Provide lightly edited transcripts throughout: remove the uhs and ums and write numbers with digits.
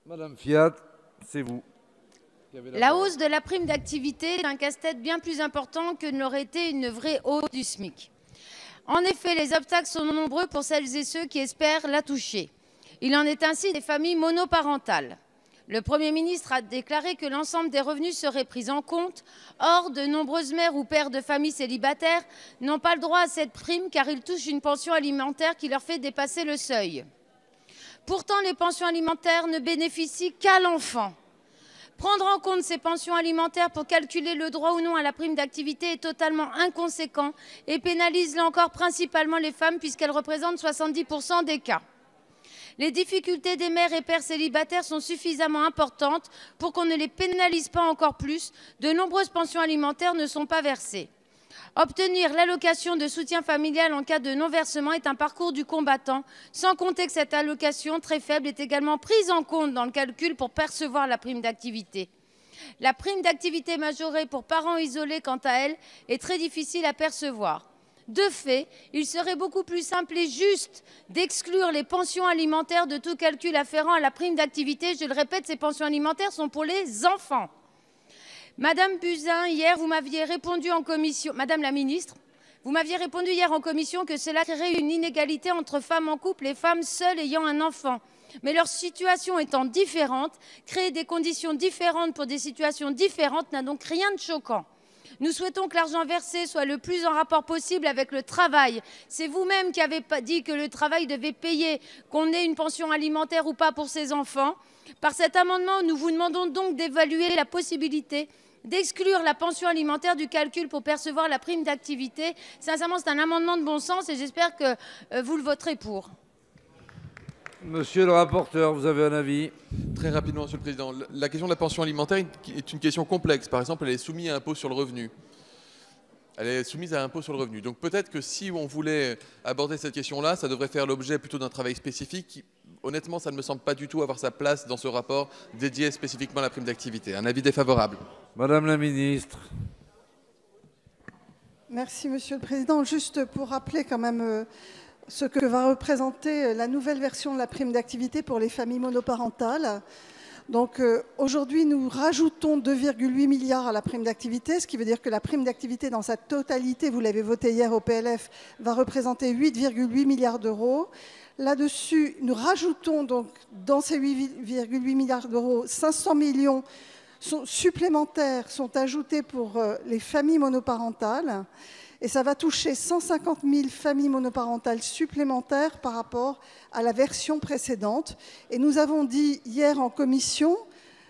Madame Fiat, c'est vous qui avez la La parole. hausse de la prime d'activité est un casse-tête bien plus important que ne l'aurait été une vraie hausse du SMIC. En effet, les obstacles sont nombreux pour celles et ceux qui espèrent la toucher. Il en est ainsi des familles monoparentales. Le Premier ministre a déclaré que l'ensemble des revenus seraient pris en compte. Or, de nombreuses mères ou pères de familles célibataires n'ont pas le droit à cette prime car ils touchent une pension alimentaire qui leur fait dépasser le seuil. Pourtant, les pensions alimentaires ne bénéficient qu'à l'enfant. Prendre en compte ces pensions alimentaires pour calculer le droit ou non à la prime d'activité est totalement inconséquent et pénalise là encore principalement les femmes puisqu'elles représentent 70% des cas. Les difficultés des mères et pères célibataires sont suffisamment importantes pour qu'on ne les pénalise pas encore plus. De nombreuses pensions alimentaires ne sont pas versées. Obtenir l'allocation de soutien familial en cas de non-versement est un parcours du combattant, sans compter que cette allocation très faible est également prise en compte dans le calcul pour percevoir la prime d'activité. La prime d'activité majorée pour parents isolés, quant à elle, est très difficile à percevoir. De fait, il serait beaucoup plus simple et juste d'exclure les pensions alimentaires de tout calcul afférent à la prime d'activité. Je le répète, ces pensions alimentaires sont pour les enfants. Madame Buzyn, hier, vous m'aviez répondu en commission, Madame la ministre, vous m'aviez répondu hier en commission que cela créerait une inégalité entre femmes en couple et femmes seules ayant un enfant. Mais leur situation étant différente, créer des conditions différentes pour des situations différentes n'a donc rien de choquant. Nous souhaitons que l'argent versé soit le plus en rapport possible avec le travail. C'est vous-même qui avez dit que le travail devait payer, qu'on ait une pension alimentaire ou pas pour ses enfants. Par cet amendement, nous vous demandons donc d'évaluer la possibilité d'exclure la pension alimentaire du calcul pour percevoir la prime d'activité. Sincèrement, c'est un amendement de bon sens et j'espère que vous le voterez pour. Monsieur le rapporteur, vous avez un avis? Très rapidement, Monsieur le Président. La question de la pension alimentaire est une question complexe. Par exemple, elle est soumise à impôt sur le revenu. Elle est soumise à impôt sur le revenu. Donc peut-être que si on voulait aborder cette question-là, ça devrait faire l'objet plutôt d'un travail spécifique qui, honnêtement, ça ne me semble pas du tout avoir sa place dans ce rapport dédié spécifiquement à la prime d'activité. Un avis défavorable. Madame la ministre. Merci, Monsieur le Président. Juste pour rappeler quand même ce que va représenter la nouvelle version de la prime d'activité pour les familles monoparentales. Donc aujourd'hui, nous rajoutons 2,8 milliards à la prime d'activité, ce qui veut dire que la prime d'activité dans sa totalité, vous l'avez voté hier au PLF, va représenter 8,8 milliards d'euros. Là-dessus, nous rajoutons donc dans ces 8,8 milliards d'euros, 500 millions supplémentaires sont ajoutés pour les familles monoparentales. Et ça va toucher 150 000 familles monoparentales supplémentaires par rapport à la version précédente. Et nous avons dit hier en commission,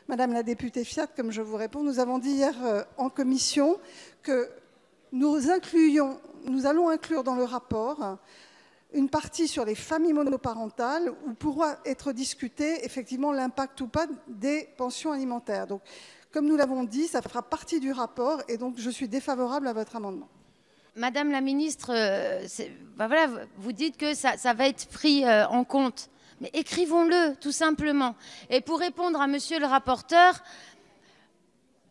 Madame la députée Fiat, comme je vous réponds, nous avons dit hier en commission que nous allons inclure dans le rapport une partie sur les familles monoparentales où pourra être discuté effectivement l'impact ou pas des pensions alimentaires. Donc, comme nous l'avons dit, ça fera partie du rapport et donc je suis défavorable à votre amendement. Madame la ministre, voilà, vous dites que ça va être pris en compte. Mais écrivons-le, tout simplement. Et pour répondre à monsieur le rapporteur,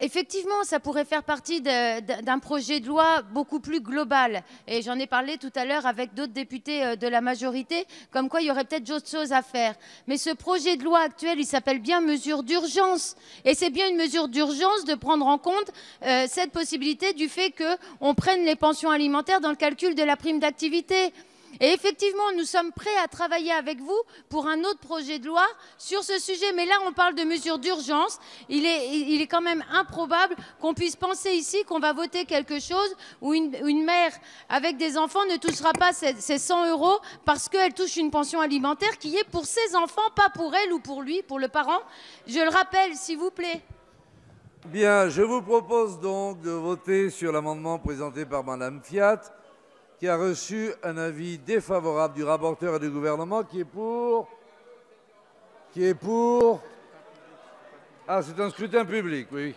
effectivement, ça pourrait faire partie d'un projet de loi beaucoup plus global. Et j'en ai parlé tout à l'heure avec d'autres députés de la majorité, comme quoi il y aurait peut-être d'autres choses à faire. Mais ce projet de loi actuel, il s'appelle bien mesure d'urgence. Et c'est bien une mesure d'urgence de prendre en compte cette possibilité du fait qu'on prenne les pensions alimentaires dans le calcul de la prime d'activité. Et effectivement, nous sommes prêts à travailler avec vous pour un autre projet de loi sur ce sujet. Mais là, on parle de mesures d'urgence. Il est quand même improbable qu'on puisse penser ici qu'on va voter quelque chose où une mère avec des enfants ne touchera pas ces 100 € parce qu'elle touche une pension alimentaire qui est pour ses enfants, pas pour elle ou pour lui, pour le parent. Je le rappelle, s'il vous plaît. Bien, je vous propose donc de voter sur l'amendement présenté par Madame Fiat, qui a reçu un avis défavorable du rapporteur et du gouvernement, qui est pour. Ah, c'est un scrutin public, oui.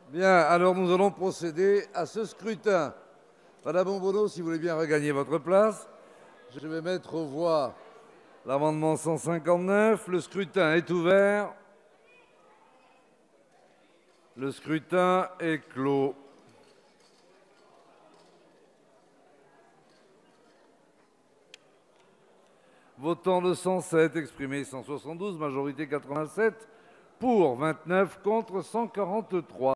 Bien, alors nous allons procéder à ce scrutin. Madame Obono, si vous voulez bien regagner votre place, je vais mettre aux voix l'amendement 159. Le scrutin est ouvert. Le scrutin est clos. Votant le 107, exprimé 172, majorité 87, pour 29, contre 143.